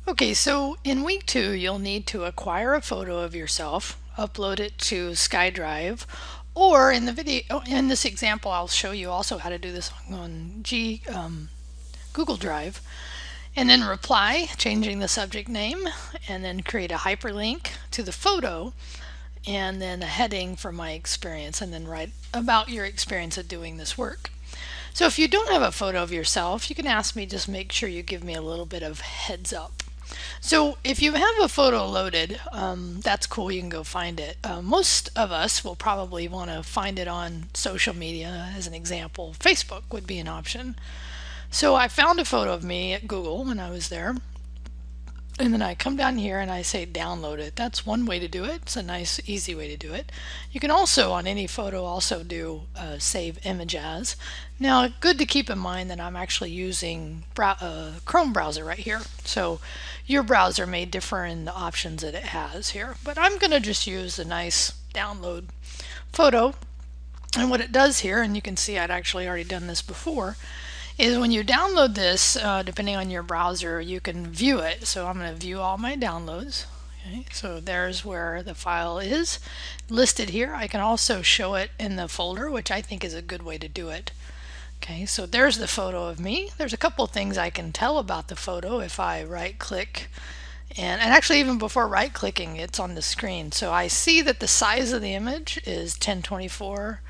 Okay, so in week 2, you'll need to acquire a photo of yourself, upload it to SkyDrive, or in the video, in this example, I'll show you also how to do this on Google Drive, and then reply, changing the subject name, and then create a hyperlink to the photo, and then a heading for my experience, and then write about your experience of doing this work. So if you don't have a photo of yourself, you can ask me, just make sure you give me a little bit of heads up. So if you have a photo loaded, that's cool, you can go find it. Most of us will probably want to find it on social media. As an example, Facebook would be an option. So I found a photo of me at Google when I was there. And then I come down here and I say download it. That's one way to do it. It's a nice, easy way to do it. You can also, on any photo, also do save image as. Now, good to keep in mind that I'm actually using Chrome browser right here. So your browser may differ in the options that it has here. But I'm going to just use the nice download photo. And what it does here, and you can see I'd actually already done this before, is when you download this, depending on your browser, you can view it. So I'm going to view all my downloads. Okay, so there's where the file is listed here. I can also show it in the folder, which I think is a good way to do it. Okay, so there's the photo of me. There's a couple things I can tell about the photo if I right click. And actually, even before right clicking, it's on the screen. So I see that the size of the image is 1024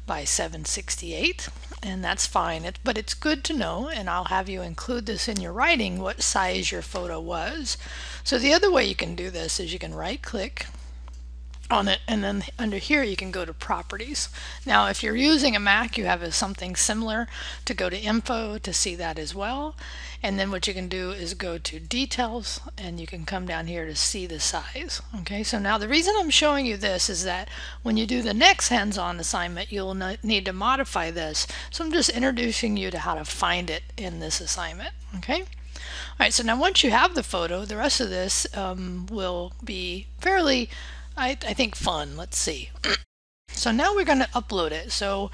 by 768, and that's fine. But it's good to know, and I'll have you include this in your writing, what size your photo was. So the other way you can do this is you can right click on it, and then under here you can go to properties. Now if you're using a Mac, you have something similar to go to info to see that as well. And then what you can do is go to details, and you can come down here to see the size. Okay, so now the reason I'm showing you this is that when you do the next hands-on assignment, you'll need to modify this. So I'm just introducing you to how to find it in this assignment. Okay. All right, so now once you have the photo, the rest of this will be fairly, I think, fun. Let's see. So now we're going to upload it. So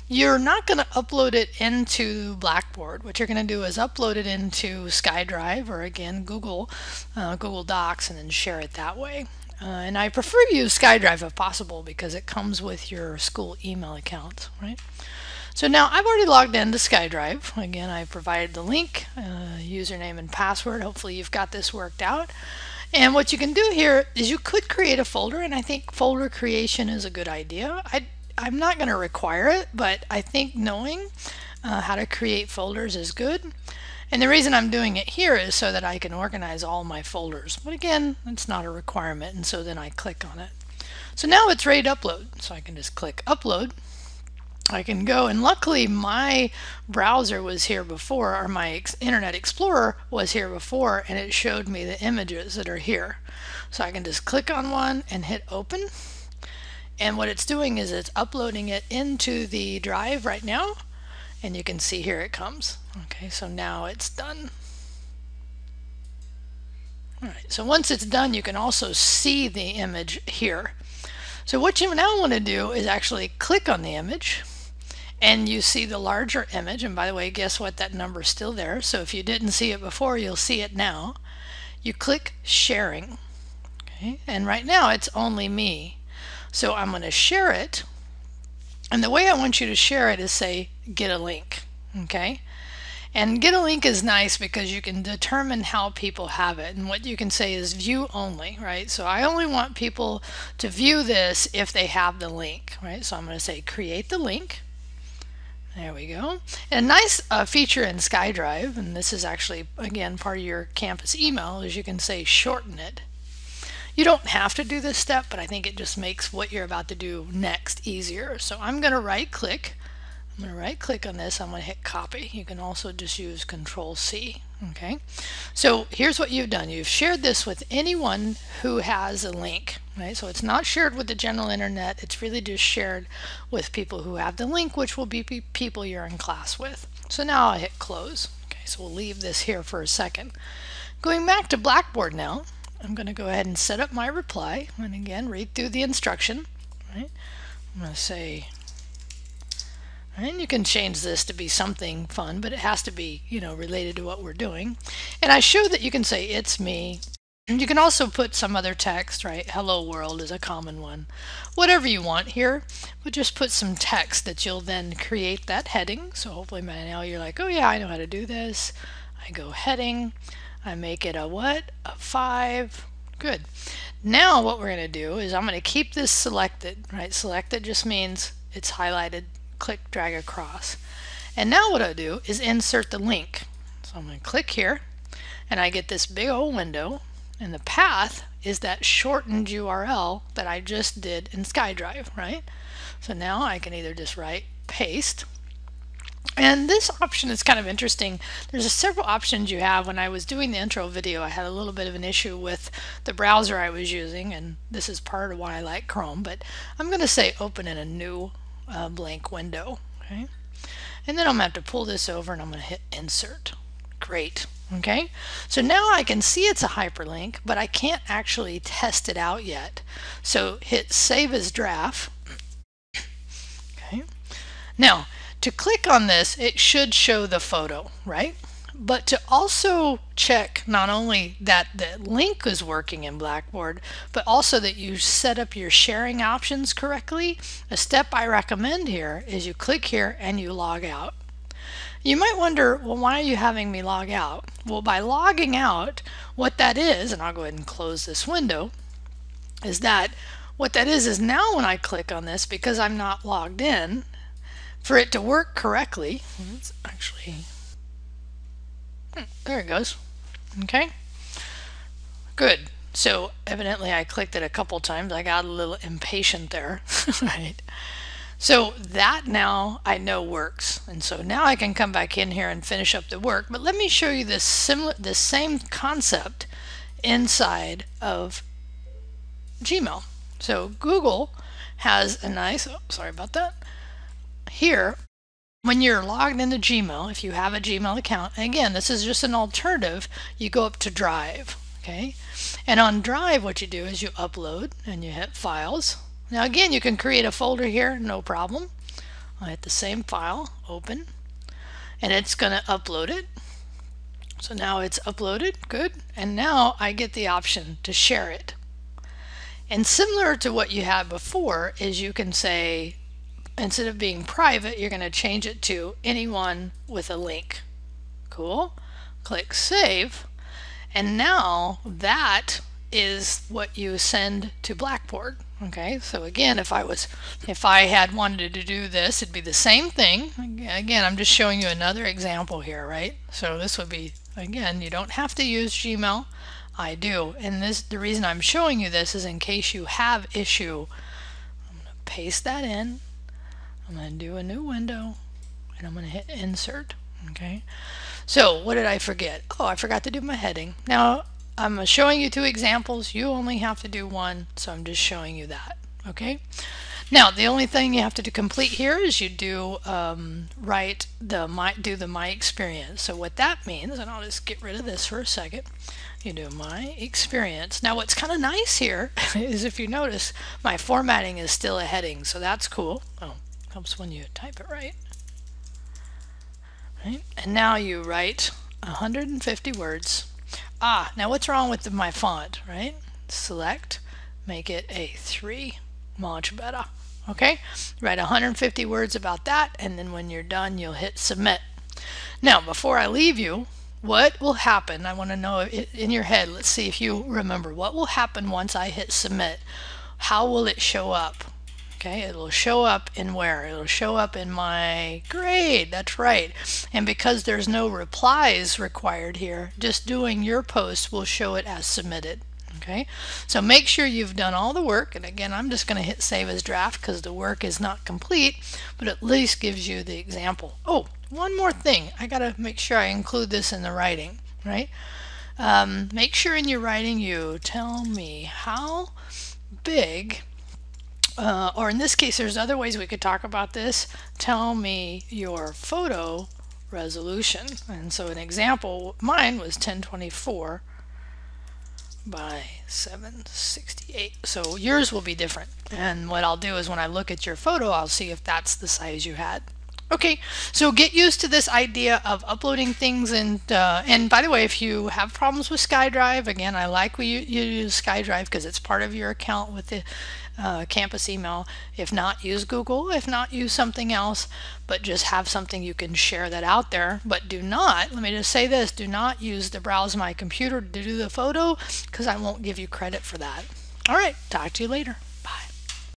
you're not going to upload it into Blackboard. What you're going to do is upload it into SkyDrive, or again Google Docs, and then share it that way. And I prefer to use SkyDrive if possible because it comes with your school email account, right? So now I've already logged into SkyDrive. Again, I provided the link, username and password. Hopefully you've got this worked out. And what you can do here is you could create a folder, and I think folder creation is a good idea. I'm not going to require it, but I think knowing how to create folders is good. And the reason I'm doing it here is so that I can organize all my folders. But again, it's not a requirement, and so then I click on it. So now it's ready to upload. So I can just click upload. I can go, and luckily my browser was here before, or my Internet Explorer was here before, and it showed me the images that are here. So I can just click on one and hit open, and what it's doing is it's uploading it into the drive right now, and you can see here it comes. Okay, so now it's done. Alright, so once it's done, you can also see the image here. So what you now want to do is actually click on the image, and you see the larger image. And by the way, guess what? That number is still there. So if you didn't see it before, you'll see it now. You click sharing. Okay, and right now it's only me. So I'm going to share it. And the way I want you to share it is say, get a link. Okay. And get a link is nice because you can determine how people have it. And what you can say is view only, right? So I only want people to view this if they have the link, right? So I'm going to say create the link. There we go. And a nice feature in SkyDrive, and this is actually, again, part of your campus email, is you can say shorten it. You don't have to do this step, but I think it just makes what you're about to do next easier. So I'm going to right click. I'm going to right click on this. I'm going to hit copy. You can also just use Control C. Okay. So here's what you've done. You've shared this with anyone who has a link. Right? So it's not shared with the general internet. It's really just shared with people who have the link, which will be people you're in class with. So now I'll hit close. Okay. So we'll leave this here for a second. Going back to Blackboard now, I'm going to go ahead and set up my reply. And again, read through the instruction. Right? I'm going to say, And you can change this to be something fun, but it has to be, you know, related to what we're doing. And I showed that you can say, it's me. And you can also put some other text, right? Hello world is a common one. Whatever you want here, but just put some text that you'll then create that heading. So hopefully by now you're like, oh yeah, I know how to do this. I go heading, I make it a what? A 5. Good. Now what we're going to do is I'm going to keep this selected, right? Selected just means it's highlighted. Click, drag across. And now what I do is insert the link. So I'm going to click here and I get this big old window, and the path is that shortened URL that I just did in SkyDrive, right? So now I can either just write paste. And this option is kind of interesting. There's several options you have. When I was doing the intro video, I had a little bit of an issue with the browser I was using, and this is part of why I like Chrome, but I'm going to say open in a new blank window. Okay, and then I'm going to have to pull this over and I'm going to hit insert. Great. Okay, so now I can see it's a hyperlink, but I can't actually test it out yet. So hit save as draft. Okay, now to click on this, it should show the photo, right? But to also check not only that the link is working in Blackboard, but also that you set up your sharing options correctly, a step I recommend here is you click here and you log out. You might wonder, well, why are you having me log out? Well, by logging out, what that is, and I'll go ahead and close this window, is that what that is now when I click on this, because I'm not logged in, for it to work correctly, it's actually, there it goes. Okay, good. So evidently I clicked it a couple times. I got a little impatient there, right? So that now I know works, and so now I can come back in here and finish up the work. But let me show you this same concept inside of Gmail. So Google has a nice, oh, sorry about that. Here, when you're logged into Gmail, if you have a Gmail account, and again, this is just an alternative, you go up to Drive, okay? And on Drive, what you do is you upload and you hit Files. Now again, you can create a folder here, no problem. I'll hit the same file, open, and it's going to upload it. So now it's uploaded, good, and now I get the option to share it. And similar to what you had before is you can say, instead of being private, you're going to change it to anyone with a link. Cool. Click Save, and now that is what you send to Blackboard. Okay, so again, if I had wanted to do this, it'd be the same thing. Again, I'm just showing you another example here, right? So this would be, again, you don't have to use Gmail. I do, and the reason I'm showing you this is in case you have issue. I'm going to paste that in. I'm going to do a new window, and I'm going to hit Insert. Okay, so what did I forget? Oh, I forgot to do my heading. Now, I'm showing you two examples. You only have to do one, so I'm just showing you that. Okay. Now, the only thing you have to complete here is you do do the My Experience. So what that means, and I'll just get rid of this for a second. You do My Experience. Now, what's kind of nice here is if you notice, my formatting is still a heading, so that's cool. Oh, helps when you type it right. Right, and now you write 150 words. Ah, now what's wrong with my font, right? Select, make it a 3, much better. Okay, write 150 words about that, and then when you're done, you'll hit Submit. Now, before I leave you, what will happen? I want to know in your head, let's see if you remember. What will happen once I hit Submit? How will it show up? Okay, it'll show up in where? It'll show up in my grade, that's right. And because there's no replies required here, just doing your post will show it as submitted. Okay, so make sure you've done all the work, and again, I'm just going to hit Save as Draft because the work is not complete, but at least gives you the example. Oh, one more thing, I got to make sure I include this in the writing, right? Make sure in your writing you tell me how big, or in this case, there's other ways we could talk about this. Tell me your photo resolution. And so an example, mine was 1024 by 768. So yours will be different. And what I'll do is when I look at your photo, I'll see if that's the size you had. Okay, so get used to this idea of uploading things, and by the way, if you have problems with SkyDrive, again, I like you use SkyDrive because it's part of your account with the campus email. If not, use Google. If not, use something else, but just have something you can share that out there. But do not, let me just say this, do not use the Browse My Computer to do the photo because I won't give you credit for that. All right, talk to you later.